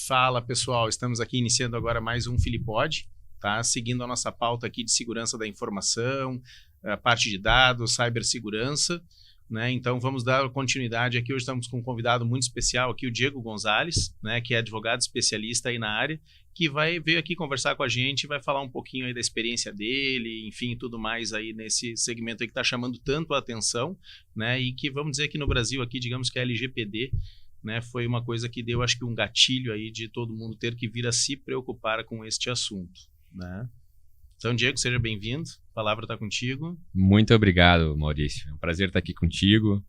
Fala, pessoal, estamos aqui iniciando agora mais um Filipod, tá? Seguindo a nossa pauta aqui de segurança da informação, a parte de dados, cibersegurança, né? Então vamos dar continuidade aqui. Hoje estamos com um convidado muito especial aqui, o Diego Gonzalez, né? Que é advogado especialista aí na área, que veio aqui conversar com a gente, vai falar um pouquinho aí da experiência dele, enfim, tudo mais aí nesse segmento aí que está chamando tanto a atenção, né? E que vamos dizer que no Brasil aqui, digamos que a LGPD, né, foi uma coisa que deu, acho que um gatilho aí de todo mundo ter que vir a se preocupar com este assunto, né? Então, Diego, seja bem-vindo. A palavra está contigo. Muito obrigado, Maurício. É um prazer estar aqui contigo.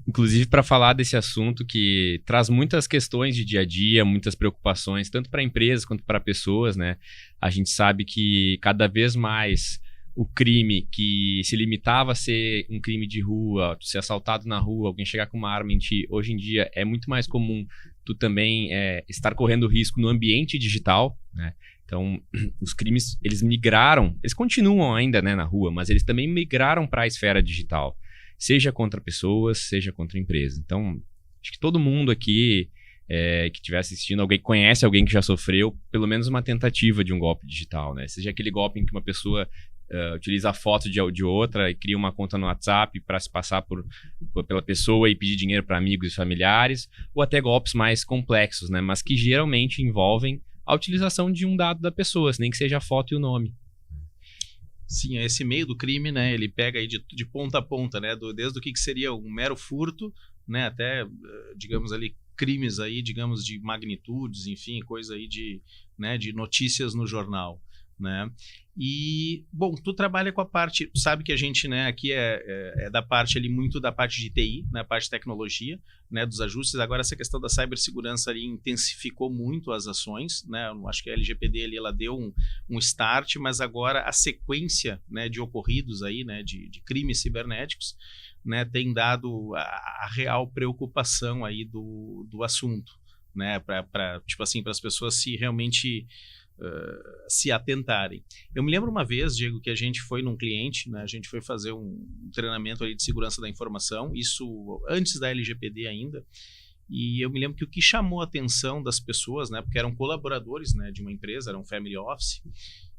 Inclusive para falar desse assunto que traz muitas questões de dia a dia, muitas preocupações, tanto para empresas quanto para pessoas, né? A gente sabe que cada vez mais o crime que se limitava a ser um crime de rua, tu ser assaltado na rua, alguém chegar com uma arma em ti, hoje em dia é muito mais comum tu também estar correndo risco no ambiente digital, né? Então, os crimes, eles migraram, eles continuam ainda, né, na rua, mas eles também migraram para a esfera digital, seja contra pessoas, seja contra empresas. Então, acho que todo mundo aqui que estiver assistindo, conhece alguém que já sofreu pelo menos uma tentativa de um golpe digital, né? Seja aquele golpe em que uma pessoa utiliza a foto de outra e cria uma conta no WhatsApp para se passar pela pessoa e pedir dinheiro para amigos e familiares, ou até golpes mais complexos, né? Mas que geralmente envolvem a utilização de um dado da pessoa, nem que seja a foto e o nome. Sim, esse meio do crime, né? Ele pega aí de ponta a ponta, né? Desde o que seria um mero furto, né? Até, digamos ali, crimes aí, digamos, de magnitudes, enfim, coisa aí de notícias no jornal, né? E, bom, tu trabalha com a parte, sabe que a gente, né, aqui é da parte ali, muito da parte de TI, né, parte de tecnologia, né, dos ajustes. Agora essa questão da cibersegurança ali intensificou muito as ações, né? Eu acho que a LGPD ali, ela deu um start, mas agora a sequência, né, de ocorridos aí, né, de crimes cibernéticos, né, tem dado a real preocupação aí do assunto, né, tipo assim, para as pessoas se realmente se atentarem. Eu me lembro uma vez, Diego, que a gente foi num cliente, né, a gente foi fazer um treinamento ali de segurança da informação, isso antes da LGPD ainda, e eu me lembro que o que chamou a atenção das pessoas, né, porque eram colaboradores, né, de uma empresa, era um family office,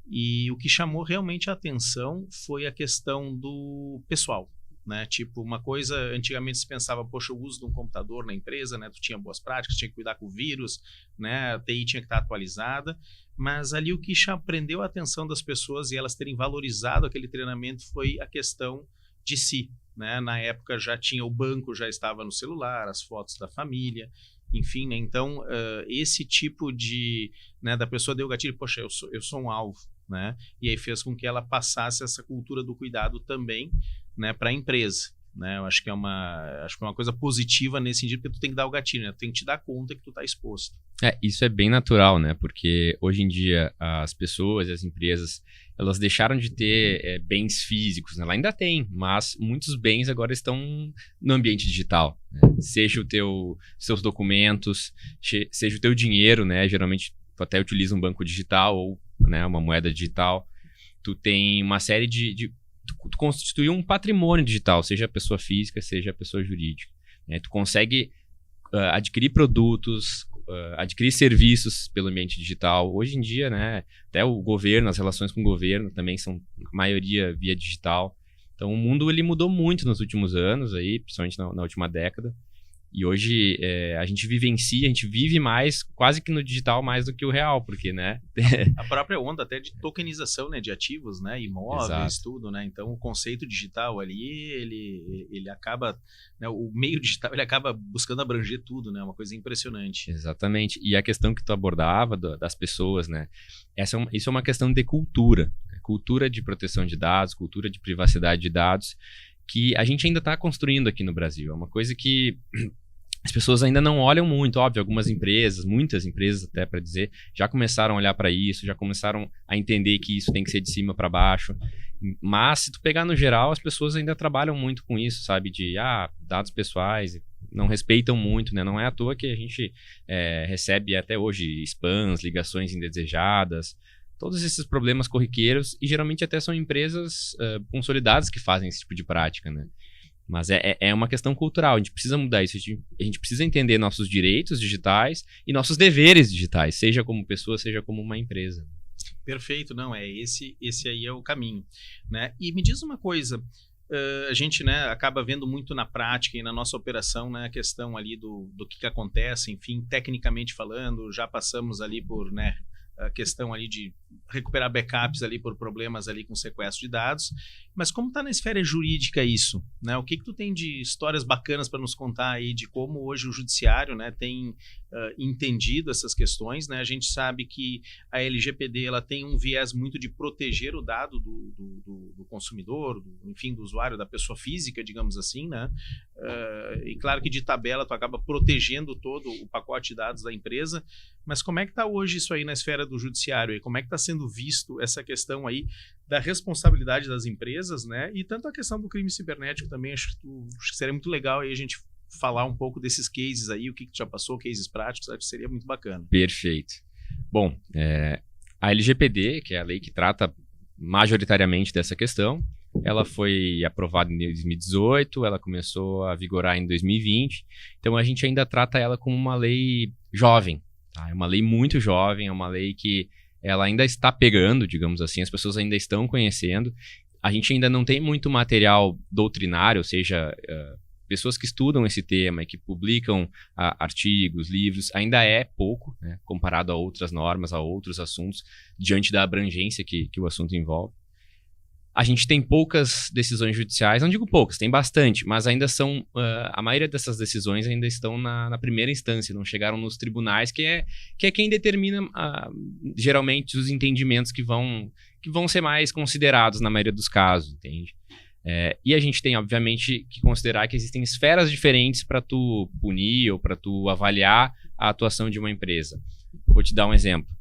e o que chamou realmente a atenção foi a questão do pessoal, né? Tipo, uma coisa, antigamente se pensava, poxa, o uso de um computador na empresa, né? Tu tinha boas práticas, tinha que cuidar com o vírus, né? A TI tinha que estar atualizada, mas ali o que prendeu a atenção das pessoas e elas terem valorizado aquele treinamento foi a questão de si, né? Na época já tinha o banco, já estava no celular, as fotos da família, enfim, né? Então esse tipo de, né, da pessoa deu gatilho, poxa, eu sou um alvo, né? E aí fez com que ela passasse essa cultura do cuidado também, né, para a empresa, né? Eu acho que é uma coisa positiva nesse sentido, porque tu tem que dar o gatilho, né? Tu tem que te dar conta que tu está exposto. Isso é bem natural, né? Porque hoje em dia as pessoas e as empresas, elas deixaram de ter bens físicos, né? Ela ainda tem, mas muitos bens agora estão no ambiente digital, né? Seja seus documentos, seja o teu dinheiro, né? Geralmente tu até utiliza um banco digital ou, né, uma moeda digital. Tu tem uma série tu constitui um patrimônio digital, seja a pessoa física, seja a pessoa jurídica, né? Tu consegue adquirir produtos, adquirir serviços pelo ambiente digital. Hoje em dia, né, até o governo, as relações com o governo também são, a maioria, via digital. Então, o mundo ele mudou muito nos últimos anos, aí, principalmente na última década. E hoje a gente vive mais quase que no digital mais do que o real, porque, né? A própria onda até de tokenização, né, de ativos, né, imóveis, exato, tudo, né? Então o conceito digital ali, ele acaba, né, o meio digital ele acaba buscando abranger tudo, né? Uma coisa impressionante. Exatamente. E a questão que tu abordava das pessoas, né? Isso é uma questão de cultura, né? Cultura de proteção de dados, cultura de privacidade de dados, que a gente ainda está construindo aqui no Brasil. É uma coisa que as pessoas ainda não olham muito, óbvio, algumas empresas, muitas empresas até para dizer, já começaram a olhar para isso, já começaram a entender que isso tem que ser de cima para baixo, mas se tu pegar no geral, as pessoas ainda trabalham muito com isso, sabe, de dados pessoais, não respeitam muito, né, não é à toa que a gente recebe até hoje spams, ligações indesejadas, todos esses problemas corriqueiros, e geralmente até são empresas consolidadas que fazem esse tipo de prática, né. Mas é uma questão cultural, a gente precisa mudar isso, a gente precisa entender nossos direitos digitais e nossos deveres digitais, seja como pessoa, seja como uma empresa. Perfeito, não, esse aí é o caminho, né? E me diz uma coisa, a gente, né, acaba vendo muito na prática e na nossa operação, né, a questão ali do que acontece, enfim, tecnicamente falando, já passamos ali por, né, a questão ali de recuperar backups ali por problemas ali com sequestro de dados, mas como está na esfera jurídica isso, né? O que tu tem de histórias bacanas para nos contar aí de como hoje o judiciário, né, tem entendido essas questões, né? A gente sabe que a LGPD ela tem um viés muito de proteger o dado do consumidor, enfim, do usuário, da pessoa física, digamos assim, né? E claro que de tabela tu acaba protegendo todo o pacote de dados da empresa, mas como é que está hoje isso aí na esfera do judiciário? E como é que está sendo visto essa questão aí da responsabilidade das empresas, né? E tanto a questão do crime cibernético também, acho que seria muito legal aí a gente falar um pouco desses cases aí, o que já passou, cases práticos, acho que seria muito bacana. Perfeito. Bom, a LGPD, que é a lei que trata majoritariamente dessa questão, ela foi aprovada em 2018, ela começou a vigorar em 2020, então a gente ainda trata ela como uma lei jovem, tá? É uma lei muito jovem, é uma lei que ela ainda está pegando, digamos assim, as pessoas ainda estão conhecendo, a gente ainda não tem muito material doutrinário, ou seja, pessoas que estudam esse tema e que publicam artigos, livros, ainda é pouco, né, comparado a outras normas, a outros assuntos, diante da abrangência que o assunto envolve. A gente tem poucas decisões judiciais, não digo poucas, tem bastante, mas ainda são, a maioria dessas decisões ainda estão na primeira instância, não chegaram nos tribunais, que é quem determina geralmente os entendimentos que vão ser mais considerados na maioria dos casos, entende? E a gente tem, obviamente, que considerar que existem esferas diferentes para tu punir ou para tu avaliar a atuação de uma empresa. Vou te dar um exemplo.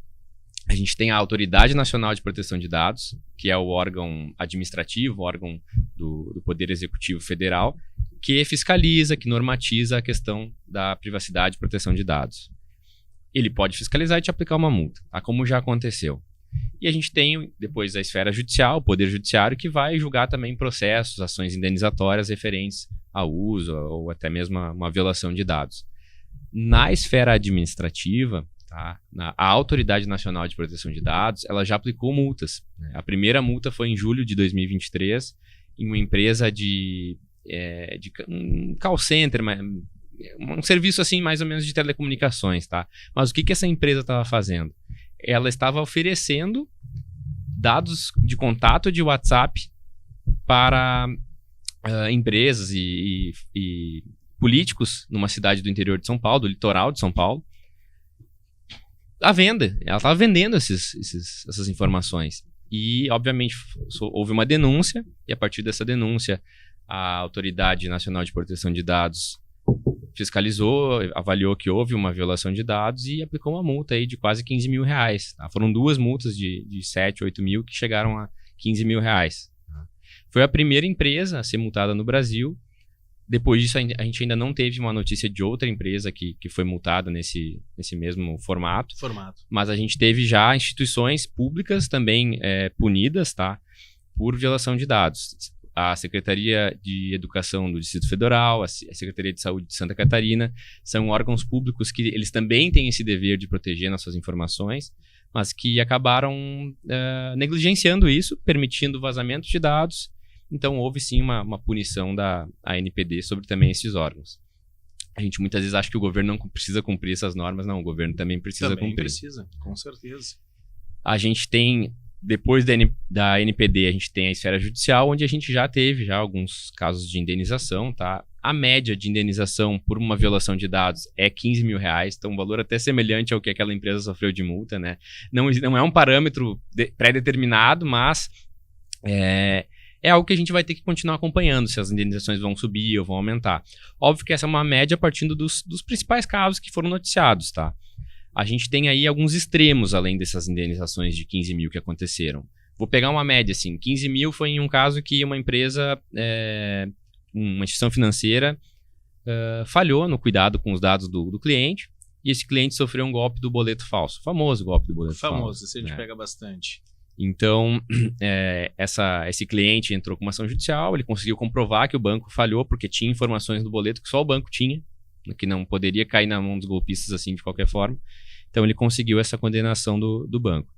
A gente tem a Autoridade Nacional de Proteção de Dados, que é o órgão administrativo, o órgão do Poder Executivo Federal, que fiscaliza, que normatiza a questão da privacidade e proteção de dados. Ele pode fiscalizar e te aplicar uma multa, como já aconteceu. E a gente tem, depois, a esfera judicial, o Poder Judiciário, que vai julgar também processos, ações indenizatórias referentes ao uso ou até mesmo uma violação de dados. Na esfera administrativa, tá, a Autoridade Nacional de Proteção de Dados, ela já aplicou multas, né? A primeira multa foi em julho de 2023, em uma empresa de um call center, um serviço assim mais ou menos de telecomunicações, tá? Mas o que essa empresa estava fazendo? Ela estava oferecendo dados de contato de WhatsApp para empresas e políticos numa cidade do interior de São Paulo, do litoral de São Paulo, à venda. Ela estava vendendo essas informações. E, obviamente, houve uma denúncia, e a partir dessa denúncia, a Autoridade Nacional de Proteção de Dados fiscalizou, avaliou que houve uma violação de dados e aplicou uma multa aí de quase 15 mil reais. Tá? Foram duas multas de 7, 8 mil que chegaram a 15 mil reais. Tá? Foi a primeira empresa a ser multada no Brasil. Depois disso, a gente ainda não teve uma notícia de outra empresa que foi multada nesse mesmo formato. Mas a gente teve já instituições públicas também punidas, tá, por violação de dados. A Secretaria de Educação do Distrito Federal, a Secretaria de Saúde de Santa Catarina, são órgãos públicos que eles também têm esse dever de proteger nossas informações, mas que acabaram negligenciando isso, permitindo vazamento de dados. Então, houve sim uma punição da ANPD sobre também esses órgãos. A gente muitas vezes acha que o governo não precisa cumprir essas normas, não, o governo também precisa cumprir. Também precisa, com certeza. A gente tem, depois da ANPD, a gente tem a esfera judicial, onde a gente já teve alguns casos de indenização, tá? A média de indenização por uma violação de dados é 15 mil reais, então um valor até semelhante ao que aquela empresa sofreu de multa, né? Não é um parâmetro pré-determinado, mas é algo que a gente vai ter que continuar acompanhando, se as indenizações vão subir ou vão aumentar. Óbvio que essa é uma média partindo dos principais casos que foram noticiados, tá? A gente tem aí alguns extremos além dessas indenizações de 15 mil que aconteceram. Vou pegar uma média, assim, 15 mil foi em um caso que uma empresa, uma instituição financeira, falhou no cuidado com os dados do cliente, e esse cliente sofreu um golpe do boleto falso. O famoso golpe do boleto falso. Famoso, esse a gente pega bastante. Então, esse cliente entrou com uma ação judicial, ele conseguiu comprovar que o banco falhou porque tinha informações do boleto que só o banco tinha, que não poderia cair na mão dos golpistas assim de qualquer forma. Então, ele conseguiu essa condenação do banco.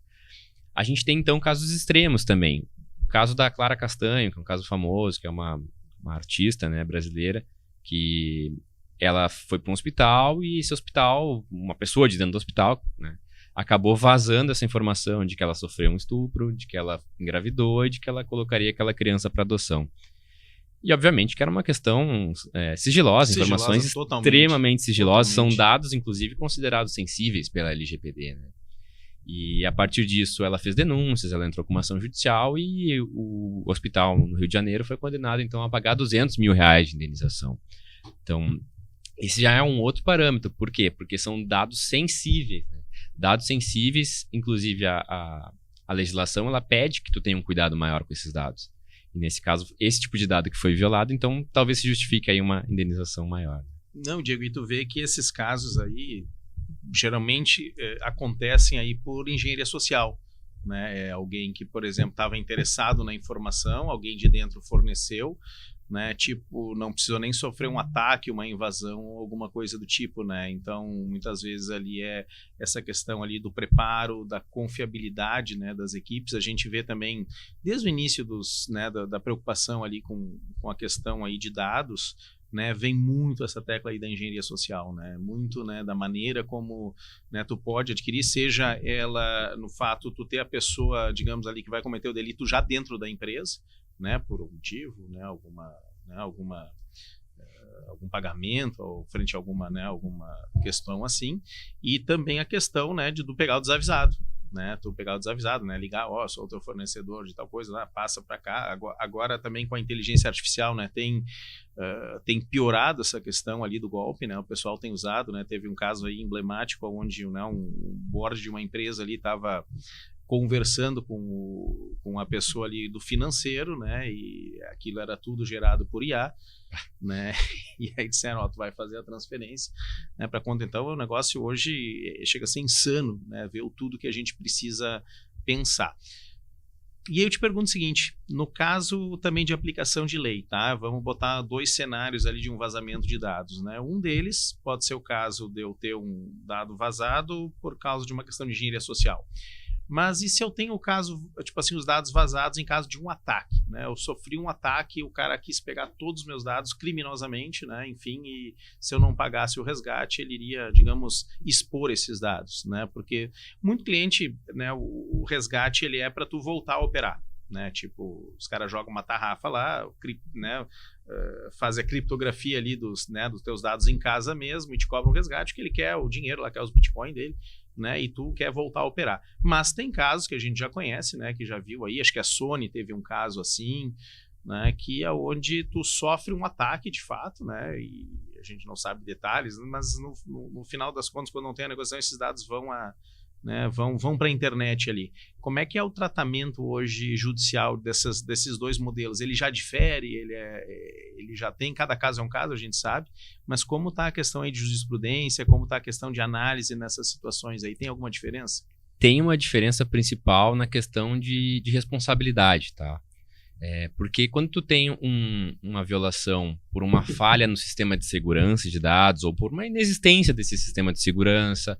A gente tem, então, casos extremos também. O caso da Clara Castanho, que é um caso famoso, que é uma artista, né, brasileira, que ela foi para um hospital e esse hospital, uma pessoa de dentro do hospital, né, acabou vazando essa informação de que ela sofreu um estupro, de que ela engravidou e de que ela colocaria aquela criança para adoção. E, obviamente, que era uma questão sigilosa, informações extremamente sigilosas, são dados, inclusive, considerados sensíveis pela LGPD, né? E, a partir disso, ela fez denúncias, ela entrou com uma ação judicial e o hospital no Rio de Janeiro foi condenado, então, a pagar R$200 mil de indenização. Então, esse já é um outro parâmetro. Por quê? Porque são dados sensíveis, né? Dados sensíveis, inclusive a legislação, ela pede que tu tenha um cuidado maior com esses dados. E nesse caso, esse tipo de dado que foi violado, então talvez se justifique aí uma indenização maior. Não, Diego, e tu vê que esses casos aí geralmente acontecem aí por engenharia social, né? Alguém que, por exemplo, estava interessado na informação, alguém de dentro forneceu, né? Tipo, não precisou nem sofrer um ataque, uma invasão ou alguma coisa do tipo, né? Então, muitas vezes ali é essa questão ali do preparo, da confiabilidade, né, das equipes. A gente vê também, desde o início da preocupação ali com a questão aí de dados, né, vem muito essa tecla aí da engenharia social, né? Muito, né, da maneira como, né, tu pode adquirir, seja ela no fato tu ter a pessoa, digamos ali, que vai cometer o delito já dentro da empresa, né, por algum motivo, né, algum pagamento ou frente a alguma questão assim, e também a questão, né, de tu pegar o desavisado, né, né, ligar, sou o teu fornecedor de tal coisa, né, passa para cá. Agora também com a inteligência artificial, né, tem piorado essa questão ali do golpe, né, o pessoal tem usado, né, teve um caso aí emblemático onde, né, um board de uma empresa ali estava conversando com a pessoa ali do financeiro, né, e aquilo era tudo gerado por IA, né, e aí disseram, tu vai fazer a transferência, né, para conta. Então o negócio hoje chega a ser insano, né, ver tudo que a gente precisa pensar. E aí eu te pergunto o seguinte, no caso também de aplicação de lei, tá? Vamos botar 2 cenários ali de um vazamento de dados, né? Um deles pode ser o caso de eu ter um dado vazado por causa de uma questão de engenharia social. Mas e se eu tenho o caso, tipo assim, os dados vazados em caso de um ataque, né? Eu sofri um ataque, o cara quis pegar todos os meus dados criminosamente, né? Enfim, e se eu não pagasse o resgate, ele iria, digamos, expor esses dados, né? Porque muito cliente, né, o resgate ele é para tu voltar a operar, né? Tipo, os caras jogam uma tarrafa lá, né, faz a criptografia ali dos teus dados em casa mesmo e te cobra um resgate, que ele quer o dinheiro lá, quer os bitcoins dele, né, e tu quer voltar a operar. Mas tem casos que a gente já conhece, né, que já viu aí, acho que a Sony teve um caso assim, né, que é onde tu sofre um ataque de fato, né, e a gente não sabe detalhes, mas no final das contas, quando não tem a negociação, esses dados vão para a internet ali. Como é que é o tratamento hoje judicial desses 2 modelos? Ele já difere, ele já tem, cada caso é um caso, a gente sabe, mas como está a questão aí de jurisprudência, como está a questão de análise nessas situações aí? Tem alguma diferença? Tem uma diferença principal na questão de responsabilidade, tá? Porque quando tu tem uma violação por uma falha no sistema de segurança de dados ou por uma inexistência desse sistema de segurança,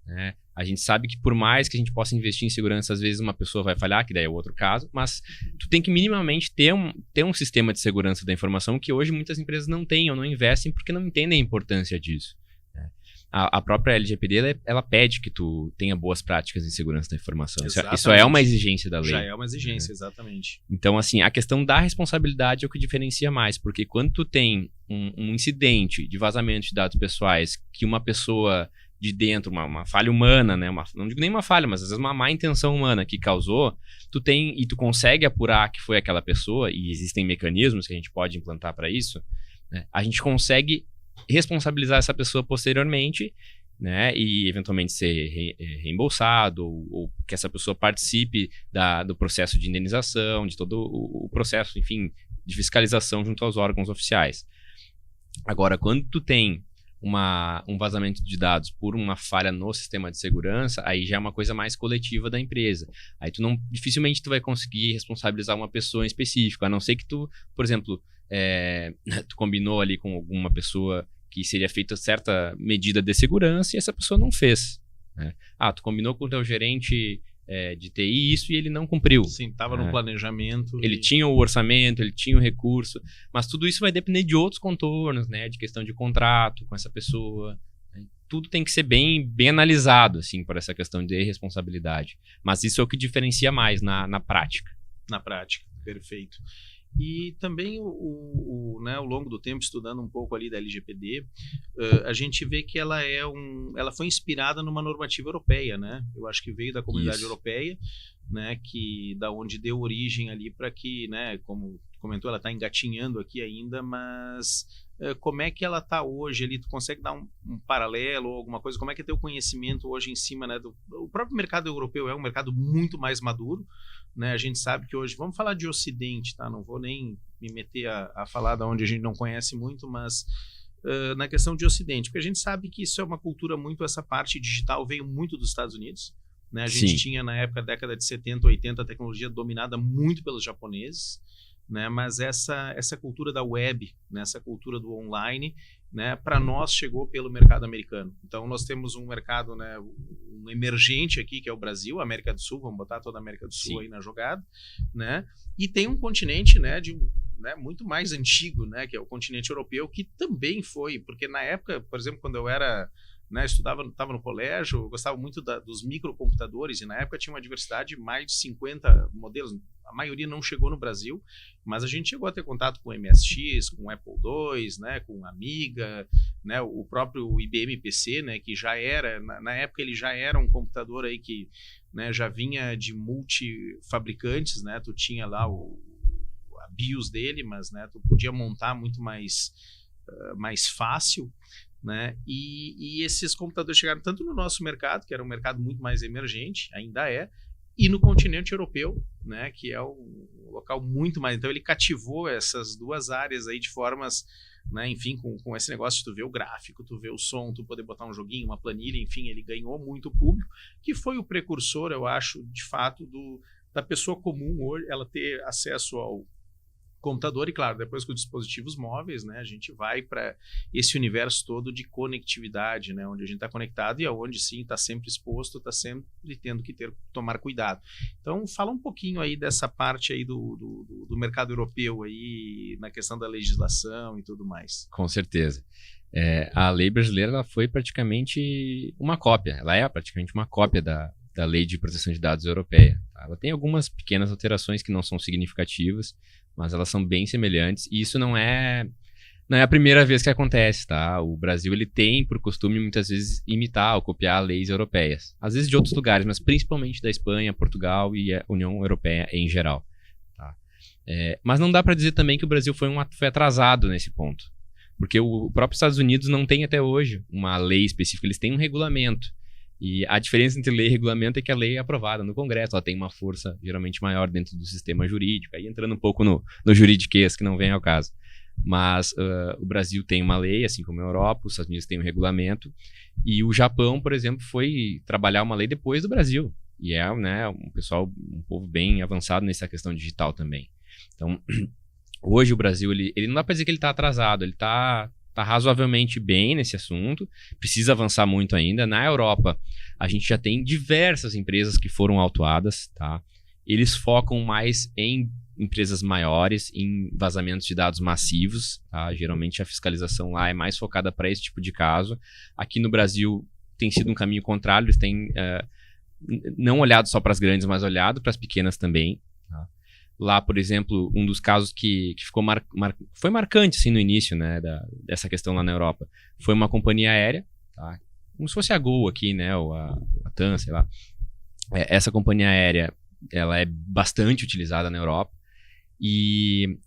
né, a gente sabe que por mais que a gente possa investir em segurança, às vezes uma pessoa vai falhar, que daí é outro caso, mas tu tem que minimamente ter um sistema de segurança da informação que hoje muitas empresas não têm ou não investem porque não entendem a importância disso, né? A própria LGPD, ela pede que tu tenha boas práticas em segurança da informação. Isso é uma exigência da lei. Já é uma exigência, exatamente. Então, assim, a questão da responsabilidade é o que diferencia mais, porque quando tu tem um incidente de vazamento de dados pessoais que uma pessoa de dentro, uma falha humana, né? Não digo nem uma falha, mas às vezes uma má intenção humana que causou, tu consegue apurar que foi aquela pessoa, e existem mecanismos que a gente pode implantar para isso, né? A gente consegue responsabilizar essa pessoa posteriormente, né? E eventualmente ser reembolsado, ou que essa pessoa participe do processo de indenização, de todo o processo, enfim, de fiscalização junto aos órgãos oficiais. Agora, quando tu tem um vazamento de dados por uma falha no sistema de segurança, aí já é uma coisa mais coletiva da empresa. Aí dificilmente tu vai conseguir responsabilizar uma pessoa em específico, a não ser que tu, por exemplo, tu combinou ali com alguma pessoa que seria feita certa medida de segurança e essa pessoa não fez, né? Tu combinou com o teu gerente de TI isso e ele não cumpriu. Sim, estava no planejamento. Ele tinha o orçamento, ele tinha o recurso, mas tudo isso vai depender de outros contornos, né? De questão de contrato com essa pessoa. Né? Tudo tem que ser bem analisado, assim, por essa questão de responsabilidade. Mas isso é o que diferencia mais na prática. Na prática, perfeito. E também, né, ao longo do tempo, estudando um pouco ali da LGPD, a gente vê que ela foi inspirada numa normativa europeia, né? Eu acho que veio da comunidade europeia, né, da onde deu origem ali para que, né, como comentou, ela está engatinhando aqui ainda, mas como é que ela está hoje ali? Tu consegue dar um paralelo ou alguma coisa? Como é que é teu conhecimento hoje em cima, né, o próprio mercado europeu é um mercado muito mais maduro, né? A gente sabe que hoje, vamos falar de Ocidente, tá? Não vou nem me meter a falar da onde a gente não conhece muito, mas na questão de Ocidente, porque a gente sabe que isso é uma cultura muito, essa parte digital veio muito dos Estados Unidos, né? A gente tinha na época, década de 70, 80, a tecnologia dominada muito pelos japoneses, né? Mas essa cultura da web, né? Essa cultura do online, né? Para nós chegou pelo mercado americano. Então nós temos um mercado, né, um emergente aqui, que é o Brasil, a América do Sul, vamos botar toda a América do Sul aí na jogada, né? E tem um continente, né, muito mais antigo, né, que é o continente europeu, que também foi, porque na época, por exemplo, quando eu era, né, estava no colégio, eu gostava muito dos microcomputadores, e na época tinha uma diversidade de mais de 50 modelos. A maioria não chegou no Brasil, mas a gente chegou a ter contato com o MSX, com o Apple II, né, com o Amiga, né, o próprio IBM PC, né, que já era, na época ele já era um computador aí que, né, já vinha de multifabricantes, né, tu tinha lá a BIOS dele, mas, né, tu podia montar muito mais fácil, né? E esses computadores chegaram tanto no nosso mercado, que era um mercado muito mais emergente, ainda e no continente europeu, né, que é um local muito mais. Então ele cativou essas duas áreas aí de formas, né, enfim, com esse negócio de tu ver o gráfico, tu ver o som, tu poder botar um joguinho, uma planilha, enfim, ele ganhou muito público, que foi o precursor, eu acho, de fato, da pessoa comum hoje, ela ter acesso ao computador. E claro, depois com os dispositivos móveis, né, a gente vai para esse universo todo de conectividade, né, onde a gente está conectado e aonde sim está sempre exposto, está sempre tendo que tomar cuidado. Então fala um pouquinho aí dessa parte aí do mercado europeu aí na questão da legislação e tudo mais. Com certeza. A lei brasileira ela foi praticamente uma cópia, ela é praticamente uma cópia da Lei de Proteção de Dados Europeia. Tá? Ela tem algumas pequenas alterações que não são significativas, mas elas são bem semelhantes, e isso não é a primeira vez que acontece, tá? O Brasil ele tem por costume muitas vezes imitar ou copiar leis europeias, às vezes de outros lugares, mas principalmente da Espanha, Portugal e a União Europeia em geral. Tá? Mas não dá para dizer também que o Brasil foi atrasado nesse ponto, porque o próprio Estados Unidos não tem até hoje uma lei específica, eles têm um regulamento. E a diferença entre lei e regulamento é que a lei é aprovada no Congresso, ela tem uma força geralmente maior dentro do sistema jurídico, aí entrando um pouco no juridiquês, que não vem ao caso. Mas o Brasil tem uma lei, assim como a Europa, os Estados Unidos têm um regulamento, e o Japão, por exemplo, foi trabalhar uma lei depois do Brasil, e né, um povo bem avançado nessa questão digital também. Então, hoje o Brasil, ele não dá para dizer que ele está atrasado, ele está razoavelmente bem nesse assunto, precisa avançar muito ainda. Na Europa, a gente já tem diversas empresas que foram autuadas, tá? Eles focam mais em empresas maiores, em vazamentos de dados massivos, tá? Geralmente a fiscalização lá é mais focada para esse tipo de caso. Aqui no Brasil tem sido um caminho contrário, eles têm não olhado só para as grandes, mas olhado para as pequenas também, tá? Lá, por exemplo, um dos casos que ficou foi marcante assim, no início, né, dessa questão lá na Europa, foi uma companhia aérea, tá? Como se fosse a Gol aqui, né, ou a TAM, sei lá. Essa companhia aérea, ela é bastante utilizada na Europa e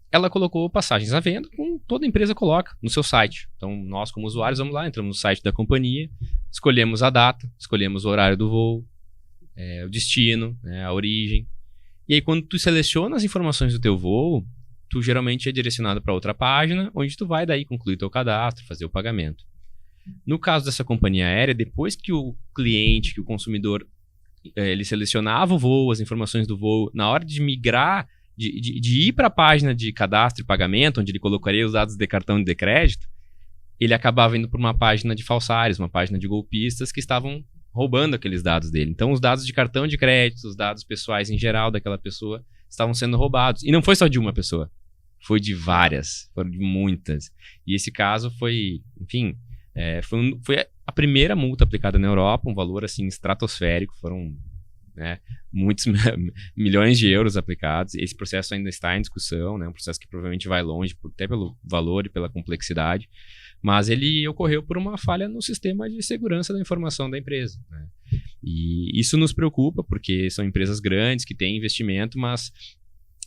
ela colocou passagens à venda, como toda empresa coloca no seu site. Então, nós como usuários vamos lá, entramos no site da companhia, escolhemos a data, escolhemos o horário do voo, o destino, né, a origem. E aí, quando tu seleciona as informações do teu voo, tu geralmente é direcionado para outra página, onde tu vai daí concluir teu cadastro, fazer o pagamento. No caso dessa companhia aérea, depois que o cliente, que o consumidor, ele selecionava o voo, as informações do voo, na hora de migrar, de ir para a página de cadastro e pagamento, onde ele colocaria os dados de cartão e de crédito, ele acabava indo para uma página de falsários, uma página de golpistas que estavam roubando aqueles dados dele. Então, os dados de cartão de crédito, os dados pessoais em geral daquela pessoa estavam sendo roubados. E não foi só de uma pessoa, foi de várias, foram de muitas. E esse caso foi, enfim, foi a primeira multa aplicada na Europa, um valor assim estratosférico, foram muitos milhões de euros aplicados. Esse processo ainda está em discussão, né? Um processo que provavelmente vai longe, até pelo valor e pela complexidade, mas ele ocorreu por uma falha no sistema de segurança da informação da empresa, né? E isso nos preocupa, porque são empresas grandes que têm investimento, mas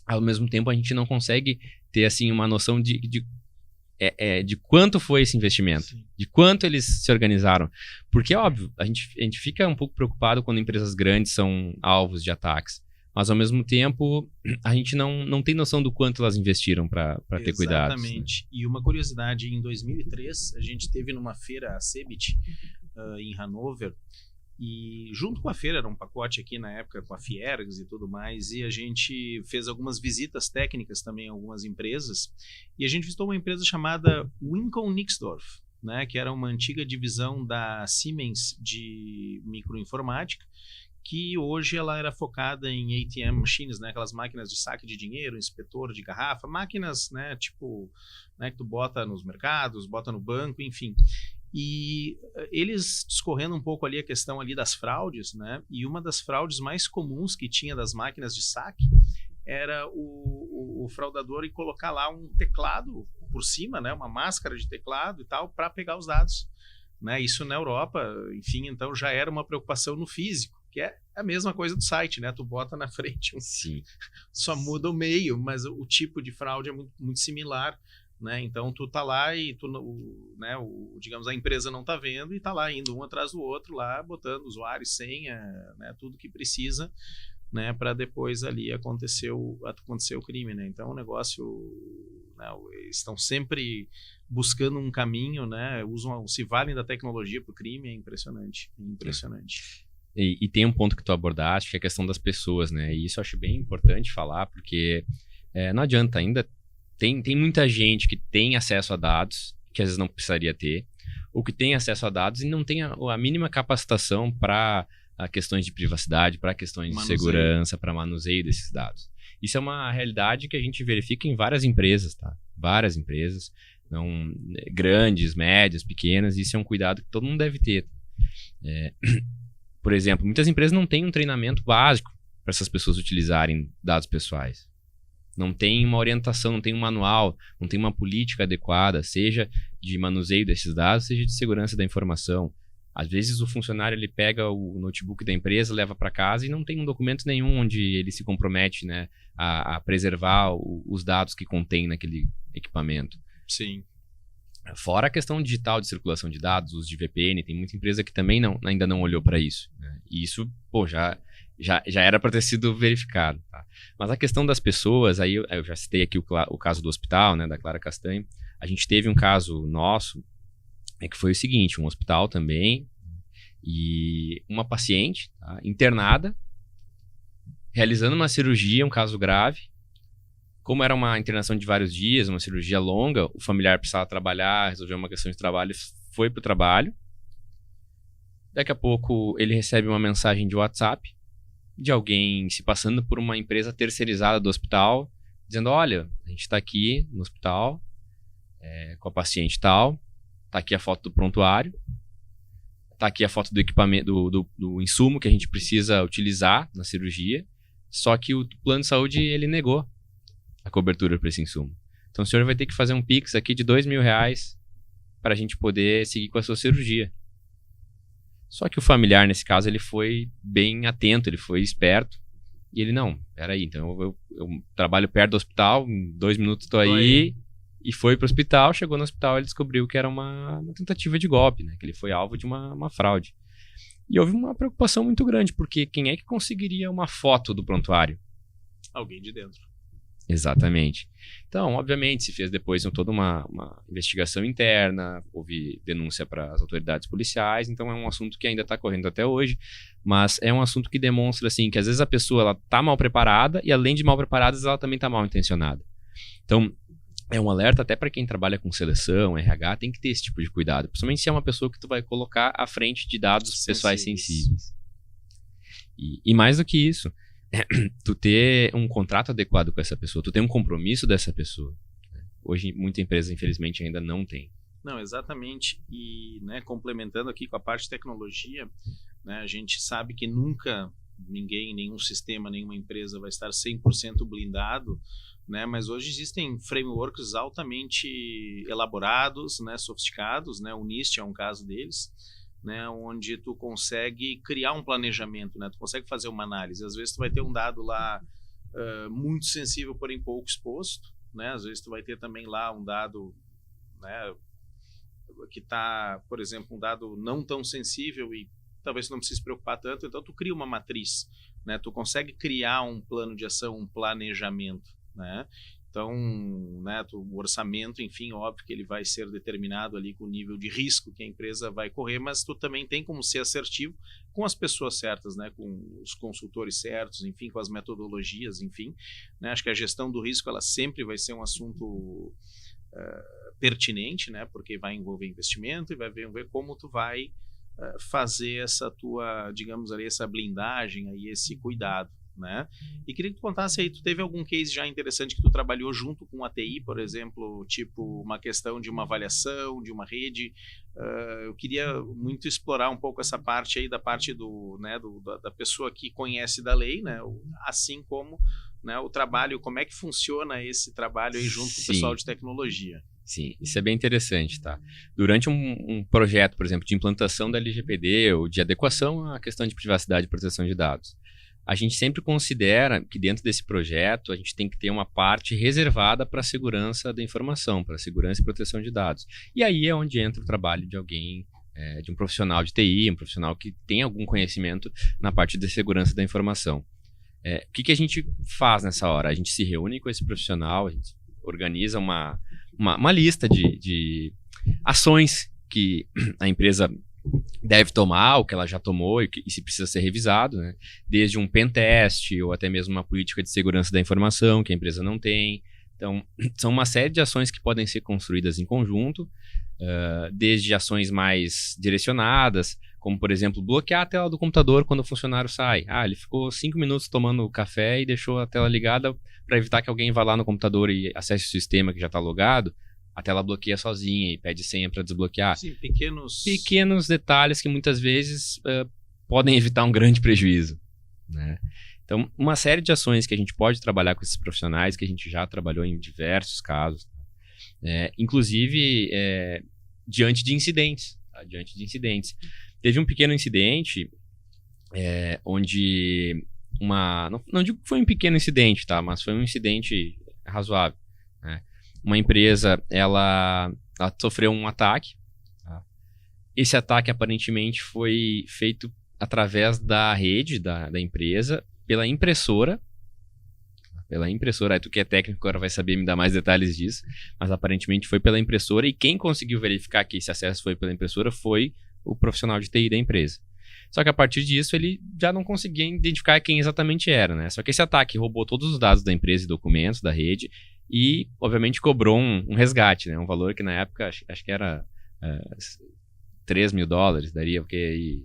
ao mesmo tempo a gente não consegue ter assim uma noção de quanto foi esse investimento, sim, de quanto eles se organizaram. Porque, óbvio, a gente fica um pouco preocupado quando empresas grandes são alvos de ataques, mas ao mesmo tempo a gente não tem noção do quanto elas investiram para ter cuidado. Exatamente. Né? E uma curiosidade, em 2003 a gente teve numa feira, a CeBIT, em Hanover, e junto com a feira, era um pacote aqui na época com a Fiergs e tudo mais, e a gente fez algumas visitas técnicas também a algumas empresas, e a gente visitou uma empresa chamada Wincon Nixdorf, né, que era uma antiga divisão da Siemens de microinformática, que hoje ela era focada em ATM machines, né, aquelas máquinas de saque de dinheiro, inspetor de garrafa, máquinas, né, tipo, né, que tu bota nos mercados, bota no banco, enfim. E eles discorrendo um pouco ali a questão ali das fraudes, né? E uma das fraudes mais comuns que tinha das máquinas de saque era o fraudador ir colocar lá um teclado por cima, né? Uma máscara de teclado e tal, para pegar os dados, né? Isso na Europa, enfim, então já era uma preocupação no físico, que é a mesma coisa do site, né? Tu bota na frente, sim, só muda o meio, mas o tipo de fraude é muito, muito similar. Né? Então tu tá lá e tu, né, digamos, a empresa não tá vendo e tá lá indo um atrás do outro lá, botando usuário, senha, né, tudo que precisa, né, para depois ali acontecer o crime, né? Então o negócio, né, estão sempre buscando um caminho, né, se valem da tecnologia para o crime, é impressionante, E tem um ponto que tu abordaste, que é a questão das pessoas, né? E isso eu acho bem importante falar, porque não adianta ainda. Tem muita gente que tem acesso a dados, que às vezes não precisaria ter, ou que tem acesso a dados e não tem a mínima capacitação para questões de privacidade, para questões de segurança, para manuseio desses dados. Isso é uma realidade que a gente verifica em várias empresas, tá? Várias empresas, não, grandes, médias, pequenas, e isso é um cuidado que todo mundo deve ter. Por exemplo, muitas empresas não têm um treinamento básico para essas pessoas utilizarem dados pessoais. Não tem uma orientação, não tem um manual, não tem uma política adequada, seja de manuseio desses dados, seja de segurança da informação. Às vezes o funcionário ele pega o notebook da empresa, leva para casa e não tem um documento nenhum onde ele se compromete, né, a preservar os dados que contém naquele equipamento. Sim. Fora a questão digital de circulação de dados, uso de VPN, tem muita empresa que também ainda não olhou para isso, né? E isso, já era para ter sido verificado, tá? Mas a questão das pessoas, aí eu já citei aqui o caso do hospital, né, da Clara Castanho. A gente teve um caso nosso, que foi o seguinte, um hospital também, e uma paciente, tá, internada, realizando uma cirurgia, um caso grave. Como era uma internação de vários dias, uma cirurgia longa, o familiar precisava trabalhar, resolver uma questão de trabalho, foi para o trabalho. Daqui a pouco ele recebe uma mensagem de WhatsApp de alguém se passando por uma empresa terceirizada do hospital, dizendo: olha, a gente está aqui no hospital com a paciente tal, está aqui a foto do prontuário, está aqui a foto do equipamento, do insumo que a gente precisa utilizar na cirurgia, só que o plano de saúde ele negou a cobertura para esse insumo. Então o senhor vai ter que fazer um Pix aqui de R$2.000 para a gente poder seguir com a sua cirurgia. Só que o familiar, nesse caso, ele foi bem atento, ele foi esperto. E ele, não, peraí, então eu trabalho perto do hospital, em 2 minutos estou aí. E foi para o hospital, chegou no hospital, ele descobriu que era uma tentativa de golpe, né? Que ele foi alvo de uma fraude. E houve uma preocupação muito grande, porque quem é que conseguiria uma foto do prontuário? Alguém de dentro. Exatamente. Então, obviamente, se fez depois toda uma investigação interna, houve denúncia para as autoridades policiais, então é um assunto que ainda está correndo até hoje, mas é um assunto que demonstra assim, que às vezes a pessoa está mal preparada e, além de mal preparada, ela também está mal intencionada. Então, é um alerta até para quem trabalha com seleção, RH, tem que ter esse tipo de cuidado, principalmente se é uma pessoa que tu vai colocar à frente de dados pessoais sensíveis. E mais do que isso, tu ter um contrato adequado com essa pessoa, tu ter um compromisso dessa pessoa. Hoje, muita empresa, infelizmente, ainda não tem. Não, exatamente. E, né, complementando aqui com a parte de tecnologia, né, a gente sabe que nunca ninguém, nenhum sistema, nenhuma empresa vai estar 100% blindado, né, mas hoje existem frameworks altamente elaborados, né, sofisticados, né, o NIST é um caso deles, né, onde tu consegue criar um planejamento, né, tu consegue fazer uma análise. Às vezes tu vai ter um dado lá muito sensível, porém pouco exposto, né, às vezes tu vai ter também lá um dado, né, que está, por exemplo, um dado não tão sensível e talvez tu não precise se preocupar tanto, então tu cria uma matriz, né, tu consegue criar um plano de ação, um planejamento, né. Então, né, o orçamento, enfim, óbvio que ele vai ser determinado ali com o nível de risco que a empresa vai correr, mas tu também tem como ser assertivo com as pessoas certas, né, com os consultores certos, enfim, com as metodologias, enfim, né, acho que a gestão do risco ela sempre vai ser um assunto pertinente, né, porque vai envolver investimento e vai ver como tu vai fazer essa tua, digamos ali, essa blindagem, aí, esse cuidado. Né? E queria que tu contasse aí, tu teve algum case já interessante que tu trabalhou junto com a TI, por exemplo, tipo uma questão de uma avaliação, de uma rede. Eu queria muito explorar um pouco essa parte aí, da parte né, da pessoa que conhece da lei, né? Assim como, né, o trabalho, como é que funciona esse trabalho aí junto com o pessoal de tecnologia. Sim, isso é bem interessante, tá? Durante um projeto, por exemplo, de implantação da LGPD ou de adequação à questão de privacidade e proteção de dados, a gente sempre considera que dentro desse projeto a gente tem que ter uma parte reservada para a segurança da informação, para a segurança e proteção de dados. E aí é onde entra o trabalho de alguém, de um profissional de TI, um profissional que tem algum conhecimento na parte de segurança da informação. O que a gente faz nessa hora? A gente se reúne com esse profissional, a gente organiza uma lista de ações que a empresa deve tomar, o que ela já tomou e se precisa ser revisado, né? Desde um pen test ou até mesmo uma política de segurança da informação que a empresa não tem. Então, são uma série de ações que podem ser construídas em conjunto, desde ações mais direcionadas, como, por exemplo, bloquear a tela do computador quando o funcionário sai. Ele ficou 5 minutos tomando café e deixou a tela ligada para evitar que alguém vá lá no computador e acesse o sistema que já está logado. A tela bloqueia sozinha e pede senha para desbloquear. Sim, pequenos detalhes que muitas vezes podem evitar um grande prejuízo, né? Então, uma série de ações que a gente pode trabalhar com esses profissionais, que a gente já trabalhou em diversos casos, inclusive diante de incidentes. Tá? Diante de incidentes. Teve um pequeno incidente onde não digo que foi um pequeno incidente, tá? Mas foi um incidente razoável, né? Uma empresa, ela sofreu um ataque. Tá? Esse ataque aparentemente foi feito através da rede da empresa, pela impressora. Aí tu que é técnico agora vai saber me dar mais detalhes disso, mas aparentemente foi pela impressora e quem conseguiu verificar que esse acesso foi pela impressora foi o profissional de TI da empresa. Só que a partir disso ele já não conseguia identificar quem exatamente era, né? Só que esse ataque roubou todos os dados da empresa e documentos da rede e, obviamente, cobrou um resgate, né? Um valor que na época acho que era $3 mil, daria, porque aí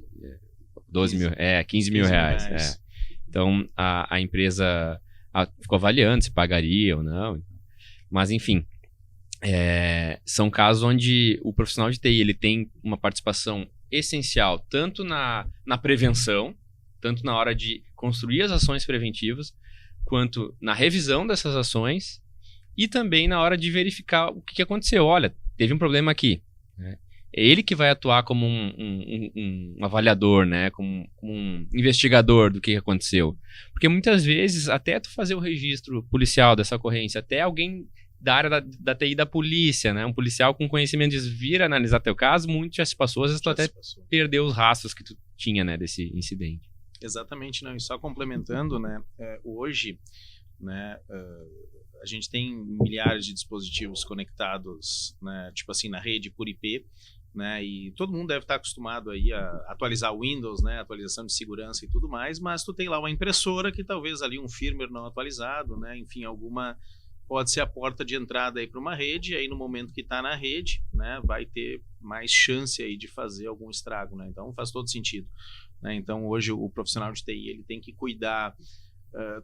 15 mil reais. Então a empresa ficou avaliando se pagaria ou não. Mas, enfim, são casos onde o profissional de TI ele tem uma participação essencial tanto na prevenção, tanto na hora de construir as ações preventivas, quanto na revisão dessas ações e também na hora de verificar o que aconteceu. Olha, teve um problema aqui, né? É ele que vai atuar como um avaliador, né? Como um investigador do que aconteceu. Porque muitas vezes, até tu fazer o registro policial dessa ocorrência, até alguém da área da TI da polícia, né? Um policial com conhecimento de vir analisar teu caso, muito já se passou, às vezes tu até perdeu os rastros que tu tinha, né, desse incidente. Exatamente, não. E só complementando, né? Hoje, né? A gente tem milhares de dispositivos conectados, né, tipo assim, na rede por IP, né, e todo mundo deve estar acostumado aí a atualizar o Windows, né, atualização de segurança e tudo mais, mas tu tem lá uma impressora que talvez ali um firmware não atualizado, né, enfim, pode ser a porta de entrada aí para uma rede, e aí no momento que está na rede, né, vai ter mais chance aí de fazer algum estrago, né, então faz todo sentido, né, então hoje o profissional de TI ele tem que cuidar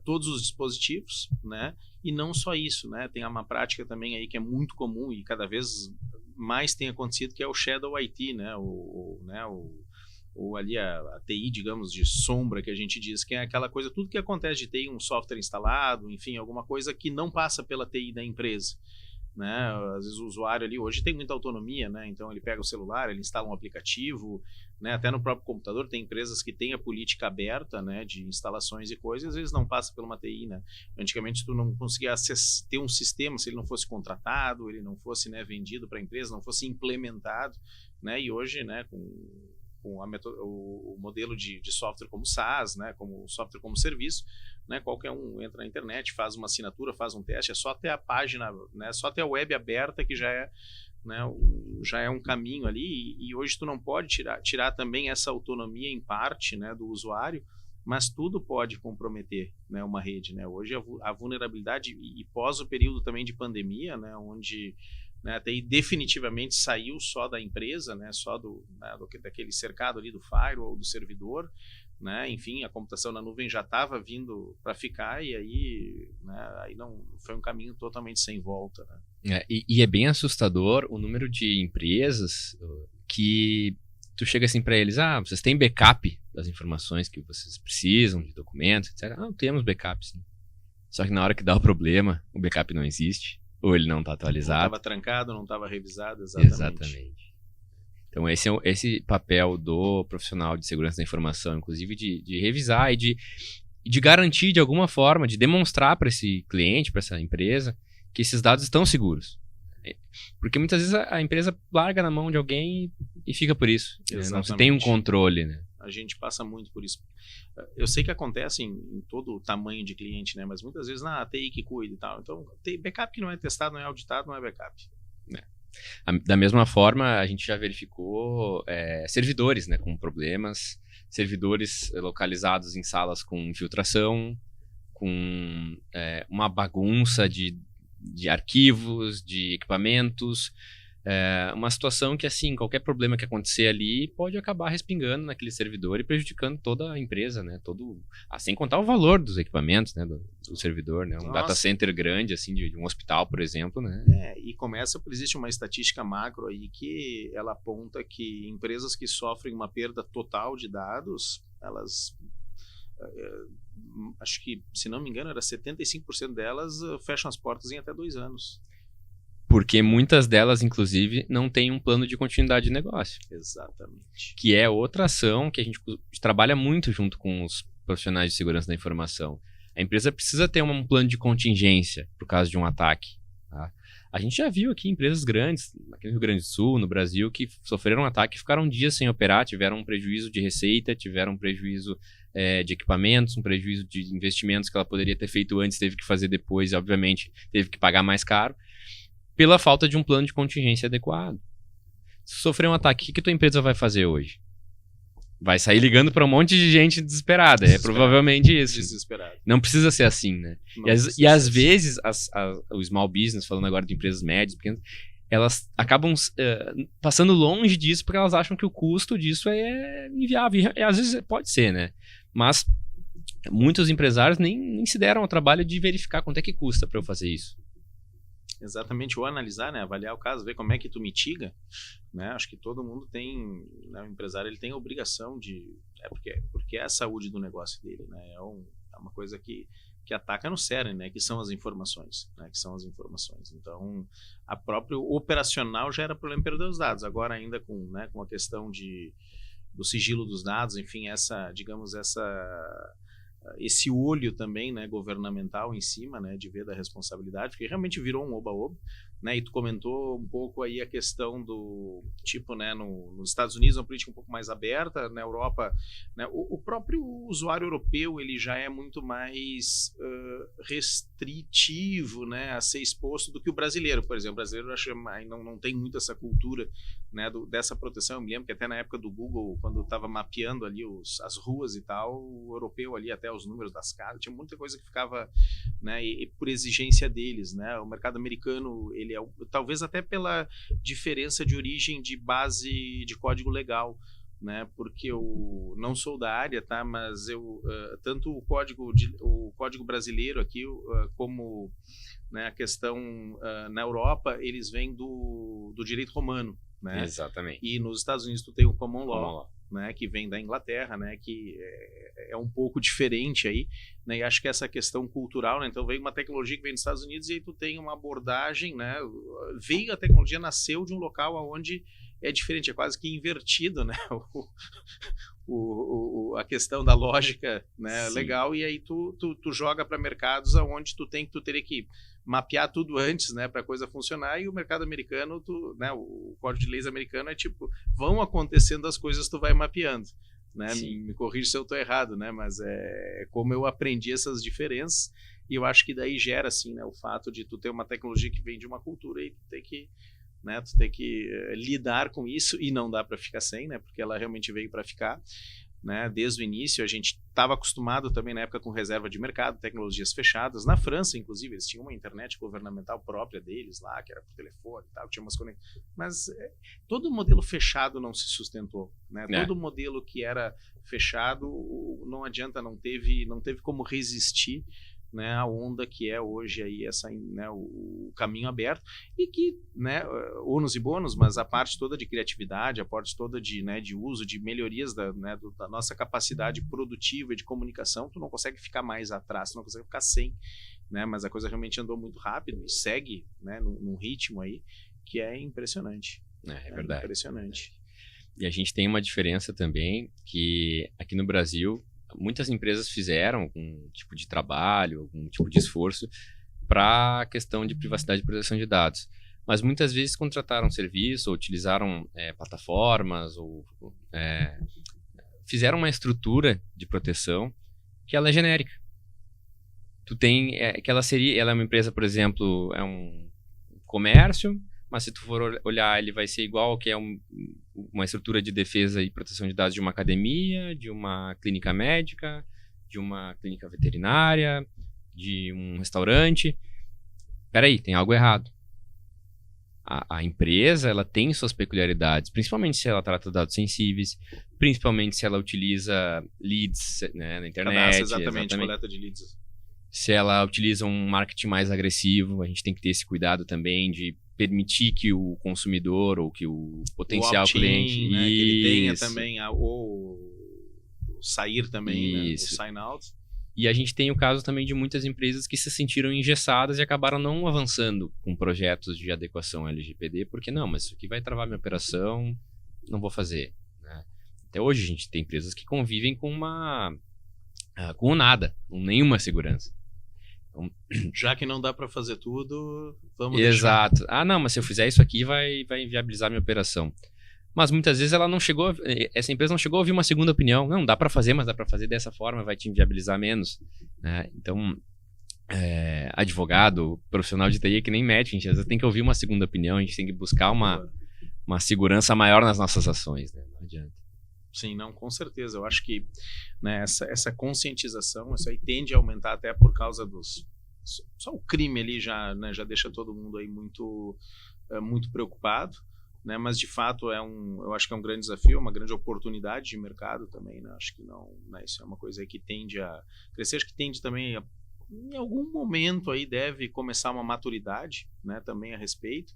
todos os dispositivos, né? E não só isso, né? Tem uma prática também aí que é muito comum e cada vez mais tem acontecido, que é o Shadow IT, né? Ou ali a TI, digamos, de sombra, que a gente diz, que é aquela coisa, tudo que acontece de TI, um software instalado, enfim, alguma coisa que não passa pela TI da empresa, né? Às vezes o usuário ali hoje tem muita autonomia, né? Então ele pega o celular, ele instala um aplicativo, né? Até no próprio computador tem empresas que têm a política aberta, né? De instalações e coisas, às vezes não passa por uma TI, né? Antigamente tu não conseguia ter um sistema se ele não fosse contratado, ele não fosse, né, vendido para a empresa, não fosse implementado, né? E hoje, né, com o modelo de software como SaaS, né, como software como serviço, né, qualquer um entra na internet, faz uma assinatura, faz um teste, é só ter a página, né, só ter a web aberta que já é, né, já é um caminho ali, e hoje tu não pode tirar também essa autonomia em parte, né, do usuário, mas tudo pode comprometer, né, uma rede, né? Hoje a vulnerabilidade, e pós o período também de pandemia, né, onde, né, até aí definitivamente saiu só da empresa, né, só daquele cercado ali do firewall, do servidor, né, enfim, a computação na nuvem já estava vindo para ficar, e aí, né, aí não foi um caminho totalmente sem volta, né? E é bem assustador o número de empresas que tu chega assim para eles, vocês têm backup das informações que vocês precisam, de documentos, etc. Não, temos backup, sim. Só que na hora que dá o problema, o backup não existe, ou ele não está atualizado. Não estava trancado, não estava revisado, exatamente. Então esse papel do profissional de segurança da informação, inclusive de revisar e de garantir de alguma forma, de demonstrar para esse cliente, para essa empresa, que esses dados estão seguros. Porque muitas vezes a empresa larga na mão de alguém e fica por isso. Né? Não se tem um controle, né? A gente passa muito por isso. Eu sei que acontece em todo o tamanho de cliente, né? Mas muitas vezes na TI que cuida e tal. Então, tem backup que não é testado, não é auditado, não é backup. Da mesma forma, a gente já verificou servidores, né, com problemas, servidores localizados em salas com infiltração, com uma bagunça de arquivos, de equipamentos, uma situação que, assim, qualquer problema que acontecer ali pode acabar respingando naquele servidor e prejudicando toda a empresa, né? Sem contar o valor dos equipamentos, né? Do servidor, né? Um data center grande, assim, de um hospital, por exemplo, né? E existe uma estatística macro aí que ela aponta que empresas que sofrem uma perda total de dados, elas... acho que, se não me engano, era 75% delas fecham as portas em até 2 anos. Porque muitas delas, inclusive, não têm um plano de continuidade de negócio. Exatamente. Que é outra ação que a gente trabalha muito junto com os profissionais de segurança da informação. A empresa precisa ter um plano de contingência por causa de um ataque. Tá? A gente já viu aqui empresas grandes, aqui no Rio Grande do Sul, no Brasil, que sofreram um ataque e ficaram dias sem operar, tiveram um prejuízo de receita, tiveram um prejuízo de equipamentos, um prejuízo de investimentos que ela poderia ter feito antes, teve que fazer depois e, obviamente, teve que pagar mais caro, pela falta de um plano de contingência adequado. Se sofrer um ataque, o que tua empresa vai fazer hoje? Vai sair ligando para um monte de gente desesperada. É provavelmente isso. Desesperado. Não precisa ser assim, né? E às vezes, o small business, falando agora de empresas médias, pequenas, elas acabam passando longe disso porque elas acham que o custo disso é inviável. E às vezes pode ser, né? Mas muitos empresários nem se deram ao trabalho de verificar quanto é que custa para eu fazer isso. Exatamente, ou analisar, né, avaliar o caso, ver como é que tu mitiga, né, acho que todo mundo tem, né, o empresário ele tem a obrigação porque é a saúde do negócio dele, né, é uma coisa que ataca no cerne, né, que são as informações, então a própria operacional já era problema perder os dados, agora ainda com a questão do sigilo dos dados, enfim, esse olho também, né, governamental em cima, né, de ver da responsabilidade, porque realmente virou um oba-oba, né? E tu comentou um pouco aí a questão do tipo, né? Nos Estados Unidos é uma política um pouco mais aberta, na Europa, né? O próprio usuário europeu ele já é muito mais restritivo, né? A ser exposto do que o brasileiro, por exemplo. O brasileiro acho, não tem muito essa cultura, né? Dessa proteção. Eu me lembro que até na época do Google, quando eu estava mapeando ali as ruas e tal, o europeu ali até os números das casas, tinha muita coisa que ficava, né? E por exigência deles, né? O mercado americano ele talvez até pela diferença de origem de base de código legal, né? Porque eu não sou da área, tá? Mas eu tanto o código brasileiro aqui como, né, a questão na Europa eles vêm do direito romano, né? Exatamente. E nos Estados Unidos tu tem o common law, né, que vem da Inglaterra, né, que é um pouco diferente aí, né, e acho que essa questão cultural, né, então veio uma tecnologia que vem dos Estados Unidos e aí tu tem uma abordagem, né, a tecnologia nasceu de um local onde é diferente, é quase que invertido, né, a questão da lógica, né, legal, e aí tu joga para mercados onde tu teria que mapear tudo antes, né, para a coisa funcionar, e o mercado americano, né, o código de leis americano é tipo, vão acontecendo as coisas, tu vai mapeando, né, me corrige se eu estou errado, né, mas é como eu aprendi essas diferenças, e eu acho que daí gera, assim, né, o fato de tu ter uma tecnologia que vem de uma cultura e tu tem que lidar com isso, e não dá para ficar sem, né, porque ela realmente veio para ficar, né, desde o início. A gente estava acostumado também na época com reserva de mercado, tecnologias fechadas. Na França, inclusive, eles tinham uma internet governamental própria deles lá, que era por telefone e tal, tinha umas conexões. Mas todo modelo fechado não se sustentou, né? Todo modelo que era fechado, não adianta, não teve como resistir, né, a onda que é hoje aí né, o caminho aberto, e que, né, ônus e bônus, mas a parte toda de criatividade, a parte toda de uso, de melhorias da nossa capacidade produtiva e de comunicação, tu não consegue ficar mais atrás, tu não consegue ficar sem, né, mas a coisa realmente andou muito rápido e segue, né, num ritmo aí que é impressionante. É verdade. Impressionante. E a gente tem uma diferença também, que aqui no Brasil muitas empresas fizeram algum tipo de trabalho, algum tipo de esforço para a questão de privacidade e proteção de dados. Mas muitas vezes contrataram serviço, ou utilizaram plataformas, ou fizeram uma estrutura de proteção que ela é genérica. Tu tem que ela é uma empresa, por exemplo, é um comércio, mas se tu for olhar, ele vai ser igual que é uma estrutura de defesa e proteção de dados de uma academia, de uma clínica médica, de uma clínica veterinária, de um restaurante. Peraí, tem algo errado. A empresa, ela tem suas peculiaridades, principalmente se ela trata de dados sensíveis, principalmente se ela utiliza leads, né, na internet. Exatamente, coleta de leads. Se ela utiliza um marketing mais agressivo, a gente tem que ter esse cuidado também de permitir que o consumidor ou que o potencial cliente, né, que ele tenha também o sair também, né, o sign out. E a gente tem o caso também de muitas empresas que se sentiram engessadas e acabaram não avançando com projetos de adequação LGPD, porque não, mas isso aqui vai travar minha operação, não vou fazer, né? Até hoje a gente tem empresas que convivem com com nada, com nenhuma segurança. Então, já que não dá para fazer tudo, vamos exato. deixar. Não, mas se eu fizer isso aqui vai inviabilizar minha operação. Mas muitas vezes essa empresa não chegou a ouvir uma segunda opinião. Não, dá para fazer, mas dá para fazer dessa forma, vai te inviabilizar menos, né? Então, advogado, profissional de TI é que nem médico, a gente às vezes tem que ouvir uma segunda opinião, a gente tem que buscar uma segurança maior nas nossas ações, né? Não adianta. Sim, não, com certeza. Eu acho que, né, essa conscientização, isso aí tende a aumentar até por causa só o crime ali já, né, já deixa todo mundo aí muito preocupado, né, mas de fato eu acho que é um grande desafio, uma grande oportunidade de mercado também, né, acho que não, né, isso é uma coisa aí que tende a crescer, acho que tende também em algum momento aí deve começar uma maturidade, né, também a respeito.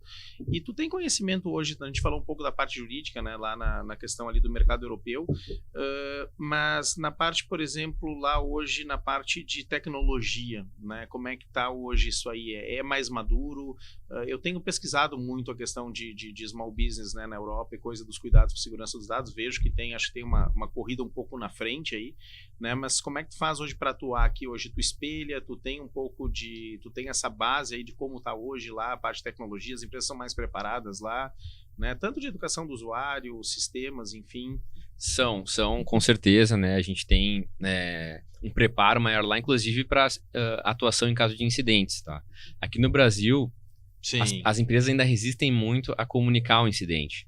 E tu tem conhecimento hoje, a gente falou um pouco da parte jurídica, né, lá na questão ali do mercado europeu, mas na parte, por exemplo, lá hoje na parte de tecnologia, né, como é que está hoje isso aí? É mais maduro? Eu tenho pesquisado muito a questão de small business, né, na Europa e coisa dos cuidados com segurança dos dados, vejo que acho que tem uma corrida um pouco na frente aí, né? Mas como é que tu faz hoje para atuar aqui? Hoje tu espelha, tu tem um pouco de, tu tem essa base aí de como tá hoje lá, a parte de tecnologia, as empresas são mais preparadas lá, né? Tanto de educação do usuário, sistemas, enfim. São com certeza, né? A gente tem um preparo maior lá, inclusive para atuação em caso de incidentes, tá? Aqui no Brasil, as empresas ainda resistem muito a comunicar o incidente.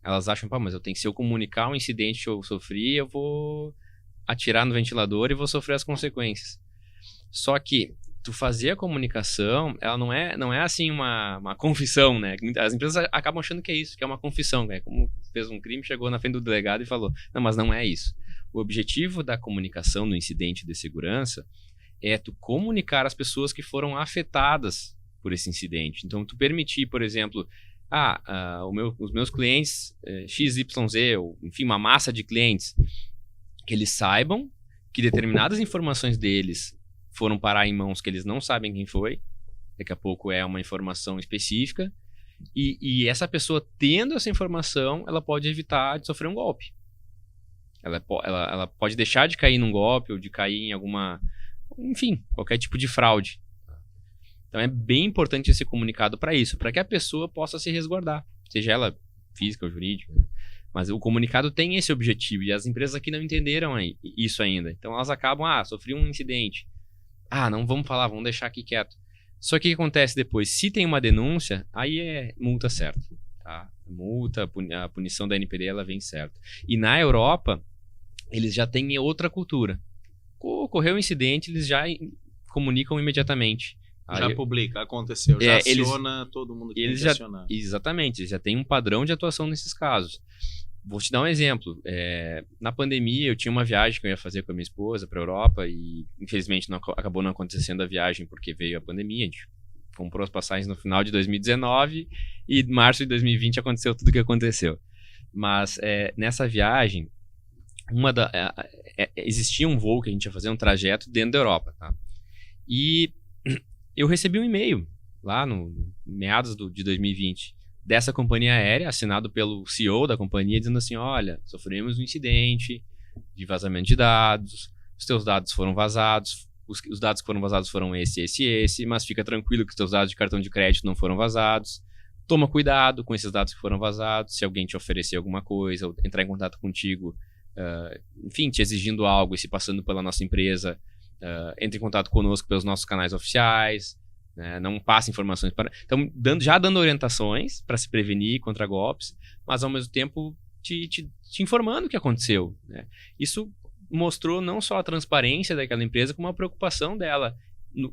Elas acham, pá, mas se eu comunicar o incidente que eu sofri, eu vou atirar no ventilador e vou sofrer as consequências. Só que tu fazer a comunicação, ela não é assim uma confissão, né? As empresas acabam achando que é isso, que é uma confissão, né? Como fez um crime, chegou na frente do delegado e falou, não, mas não é isso. O objetivo da comunicação no incidente de segurança é tu comunicar as pessoas que foram afetadas por esse incidente. Então, tu permitir, por exemplo, os meus clientes XYZ, ou enfim, uma massa de clientes, que eles saibam que determinadas informações deles foram parar em mãos que eles não sabem quem foi, daqui a pouco é uma informação específica, e essa pessoa tendo essa informação, ela pode evitar de sofrer um golpe. Ela pode deixar de cair num golpe ou de cair em enfim, qualquer tipo de fraude. Então é bem importante esse comunicado para isso, para que a pessoa possa se resguardar, seja ela física ou jurídica. Mas o comunicado tem esse objetivo e as empresas aqui não entenderam isso ainda. Então elas acabam, sofri um incidente. Não vamos falar, vamos deixar aqui quieto. Só que o que acontece depois? Se tem uma denúncia, aí é multa certa. Tá? A punição da NPD ela vem certa. E na Europa, eles já têm outra cultura. Ocorreu um incidente, eles já comunicam imediatamente. Já publica, aconteceu, já aciona todo mundo que tem que acionar. Exatamente, eles já têm um padrão de atuação nesses casos. Vou te dar um exemplo. Na pandemia, eu tinha uma viagem que eu ia fazer com a minha esposa para a Europa e, infelizmente, acabou não acontecendo a viagem porque veio a pandemia. A gente comprou as passagens no final de 2019 e em março de 2020 aconteceu tudo o que aconteceu. Mas nessa viagem, existia um voo que a gente ia fazer, um trajeto dentro da Europa. Tá? E eu recebi um e-mail lá no meados de 2020 dessa companhia aérea, assinado pelo CEO da companhia, dizendo assim, olha, sofremos um incidente de vazamento de dados, os teus dados foram vazados, os dados que foram vazados foram esse, mas fica tranquilo que os teus dados de cartão de crédito não foram vazados, toma cuidado com esses dados que foram vazados, se alguém te oferecer alguma coisa, ou entrar em contato contigo, enfim, te exigindo algo e se passando pela nossa empresa, entre em contato conosco pelos nossos canais oficiais, não passa informações para... Então, já dando orientações para se prevenir contra golpes, mas ao mesmo tempo te informando o que aconteceu. Né? Isso mostrou não só a transparência daquela empresa, como a preocupação dela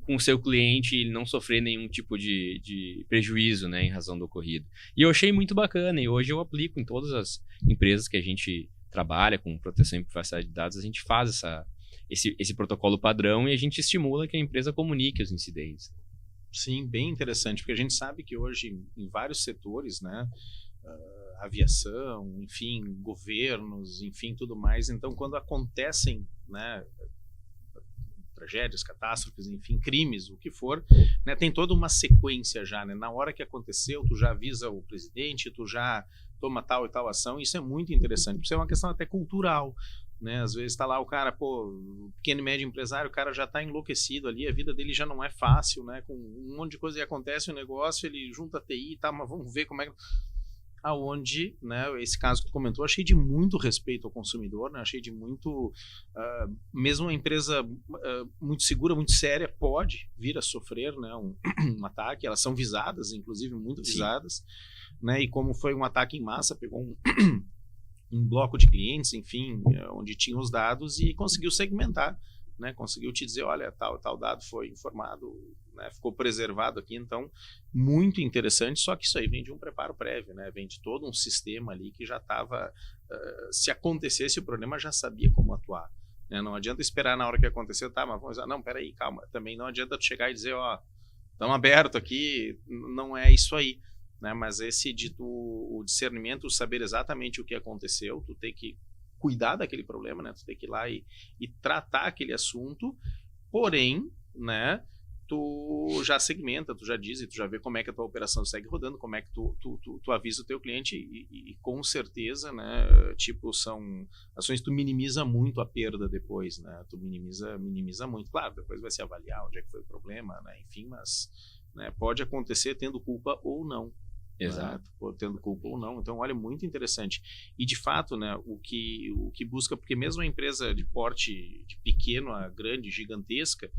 com o seu cliente, ele não sofrer nenhum tipo de prejuízo, né, em razão do ocorrido. E eu achei muito bacana, e hoje eu aplico em todas as empresas que a gente trabalha com proteção e privacidade de dados, a gente faz esse protocolo padrão e a gente estimula que a empresa comunique os incidentes. Sim, bem interessante, porque a gente sabe que hoje em vários setores, né, aviação, enfim, governos, enfim, tudo mais, então quando acontecem, né, tragédias, catástrofes, enfim, crimes, o que for, né, tem toda uma sequência já, né, na hora que aconteceu, tu já avisa o presidente, tu já toma tal e tal ação, isso é muito interessante, porque isso é uma questão até cultural, né? Às vezes está lá o cara, pequeno e médio empresário, o cara já está enlouquecido ali, a vida dele já não é fácil, né? Com um monte de coisa que acontece, o negócio, ele junta a TI, tá, mas vamos ver como é que... Aonde, né, esse caso que tu comentou, achei de muito respeito ao consumidor, né? Achei de muito... mesmo uma empresa muito segura, muito séria, pode vir a sofrer, né, um ataque, elas são visadas, inclusive muito visadas, né? E como foi um ataque em massa, pegou um bloco de clientes, enfim, onde tinha os dados e conseguiu segmentar, né? Conseguiu te dizer, olha, tal dado foi informado, né? Ficou preservado aqui, então, muito interessante, só que isso aí vem de um preparo prévio, né? Vem de todo um sistema ali que já estava, se acontecesse o problema, já sabia como atuar, né? Não adianta esperar na hora que aconteceu, tá, mas vamos, não, peraí, calma, também não adianta tu chegar e dizer, estamos aberto aqui, não é isso aí. Né, mas o discernimento, saber exatamente o que aconteceu, tu tem que cuidar daquele problema, né, tu tem que ir lá e tratar aquele assunto, porém, né, tu já segmenta, tu já diz e tu já vê como é que a tua operação segue rodando, como é que tu avisa o teu cliente e com certeza, né, tipo, são ações que tu minimiza muito a perda depois, né, tu minimiza muito, claro, depois vai se avaliar onde é que foi o problema, né, enfim, mas, né, pode acontecer tendo culpa ou não. Exato. Né, tendo culpa ou não. Então, olha, muito interessante. E, de fato, né, o que busca, porque mesmo a empresa de porte de pequeno a grande, gigantesca,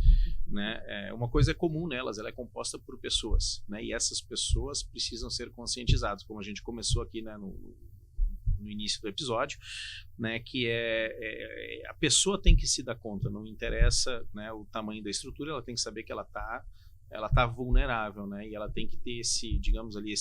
né, uma coisa é comum nelas, ela é composta por pessoas, né, e essas pessoas precisam ser conscientizadas, como a gente começou aqui, né, no início do episódio, né, que a pessoa tem que se dar conta, não interessa, né, o tamanho da estrutura, ela tem que saber que ela tá vulnerável, né? E ela tem que ter esse, digamos ali,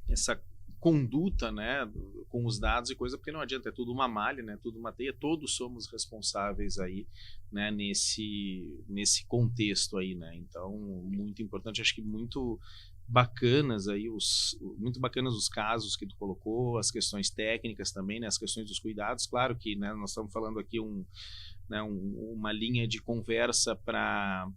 essa conduta, né, com os dados e coisa, porque não adianta, é tudo uma malha, né? Tudo uma teia, todos somos responsáveis aí, né? Nesse contexto aí, né? Então, muito importante, acho que muito bacanas os casos que tu colocou, as questões técnicas também, né? As questões dos cuidados, claro que, né, nós estamos falando aqui uma linha de conversa para,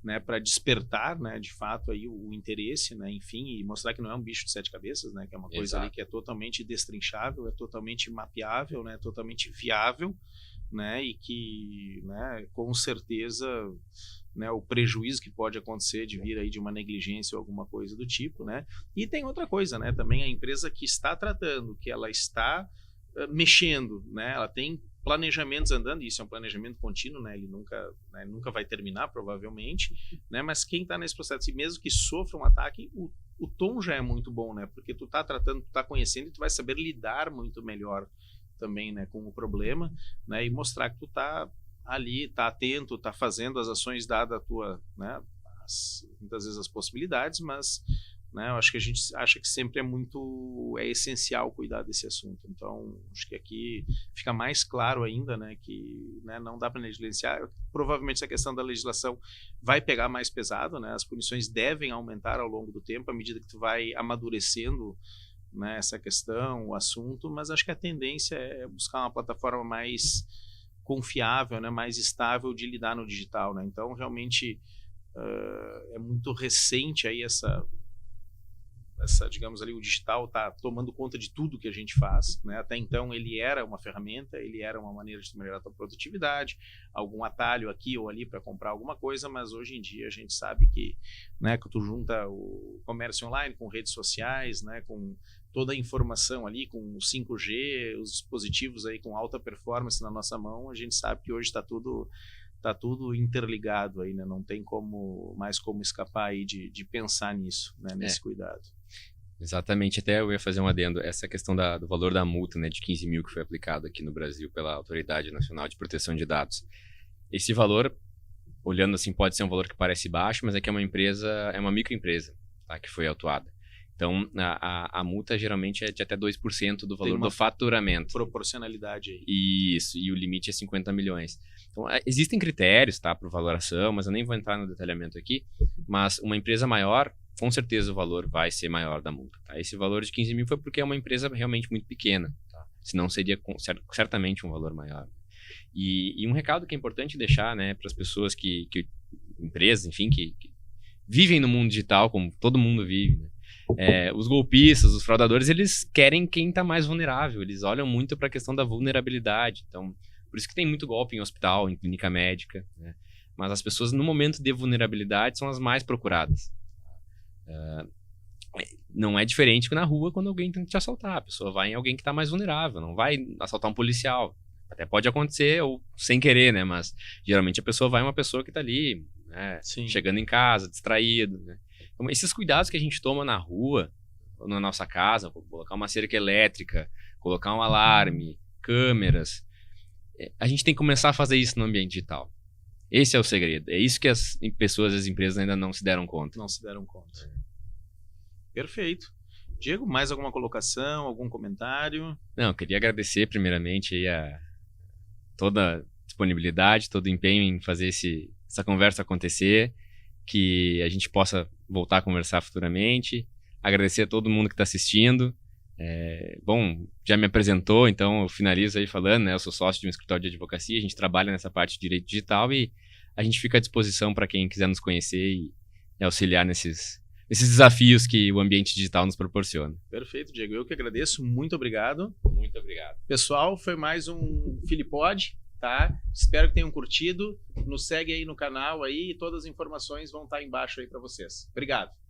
né, para despertar, né, de fato aí o interesse, né, enfim, e mostrar que não é um bicho de 7 cabeças, né, que é uma coisa ali que é totalmente destrinchável, é totalmente mapeável, né, totalmente viável, né, e que, né, com certeza, né, o prejuízo que pode acontecer de vir aí de uma negligência ou alguma coisa do tipo, né, e tem outra coisa, né, também a empresa que está tratando, que ela está mexendo, né, ela tem planejamentos andando, e isso é um planejamento contínuo, né, ele nunca vai terminar, provavelmente, né, mas quem está nesse processo, e mesmo que sofra um ataque, o tom já é muito bom, né, porque tu tá tratando, tu tá conhecendo e tu vai saber lidar muito melhor também, né, com o problema, né, e mostrar que tu tá ali, tá atento, tá fazendo as ações dadas a tua, né, muitas vezes as possibilidades, mas, né, eu acho que a gente acha que sempre é essencial cuidar desse assunto. Então, acho que aqui fica mais claro ainda, né, que, né, não dá para negligenciar. Provavelmente essa questão da legislação vai pegar mais pesado, né, as punições devem aumentar ao longo do tempo, à medida que tu vai amadurecendo, né, essa questão, o assunto, mas acho que a tendência é buscar uma plataforma mais confiável, né, mais estável de lidar no digital, né? Então, realmente, é muito recente aí essa, digamos ali, o digital está tomando conta de tudo que a gente faz, né? Até então ele era uma ferramenta, ele era uma maneira de melhorar a tua produtividade, algum atalho aqui ou ali para comprar alguma coisa, mas hoje em dia a gente sabe que, né, que tu junta o comércio online com redes sociais, né, com toda a informação ali, com o 5G, os dispositivos aí com alta performance na nossa mão, a gente sabe que hoje está tudo interligado aí, né? Não tem mais como escapar aí de pensar nisso, né? Nesse cuidado. Exatamente, até eu ia fazer um adendo, essa questão do valor da multa, né, de 15 mil que foi aplicado aqui no Brasil pela Autoridade Nacional de Proteção de Dados. Esse valor, olhando assim, pode ser um valor que parece baixo, mas é que é uma microempresa, tá, que foi autuada. Então, a multa geralmente é de até 2% do valor do faturamento. Proporcionalidade aí. Isso, e o limite é 50 milhões. Então, existem critérios, tá, para valoração, mas eu nem vou entrar no detalhamento aqui, mas uma empresa maior, com certeza o valor vai ser maior da multa. Tá? Esse valor de 15 mil foi porque é uma empresa realmente muito pequena, tá? Senão seria certamente um valor maior. E um recado que é importante deixar, né, para as pessoas empresas, enfim, que vivem no mundo digital, como todo mundo vive, né? Os golpistas, os fraudadores, eles querem quem está mais vulnerável, eles olham muito para a questão da vulnerabilidade. Então, por isso que tem muito golpe em hospital, em clínica médica, né? Mas as pessoas no momento de vulnerabilidade são as mais procuradas. Não é diferente que na rua quando alguém tenta te assaltar, a pessoa vai em alguém que está mais vulnerável, não vai assaltar um policial. Até pode acontecer ou sem querer, né? Mas geralmente a pessoa vai uma pessoa que está ali, né, chegando em casa, distraído, né? Então, esses cuidados que a gente toma na rua, ou na nossa casa, colocar uma cerca elétrica, colocar um alarme, câmeras, a gente tem que começar a fazer isso no ambiente digital. Esse é o segredo. É isso que as pessoas, as empresas ainda não se deram conta. Não se deram conta. Perfeito. Diego, mais alguma colocação, algum comentário? Não, eu queria agradecer primeiramente aí toda a disponibilidade, todo o empenho em fazer essa conversa acontecer, que a gente possa voltar a conversar futuramente. Agradecer a todo mundo que está assistindo. Bom, já me apresentou, então eu finalizo aí falando, né? Eu sou sócio de um escritório de advocacia, a gente trabalha nessa parte de direito digital e a gente fica à disposição para quem quiser nos conhecer e auxiliar nesses desafios que o ambiente digital nos proporciona. Perfeito, Diego. Eu que agradeço. Muito obrigado. Muito obrigado. Pessoal, foi mais um Filipod, tá? Espero que tenham curtido. Nos segue aí no canal aí e todas as informações vão estar embaixo aí para vocês. Obrigado.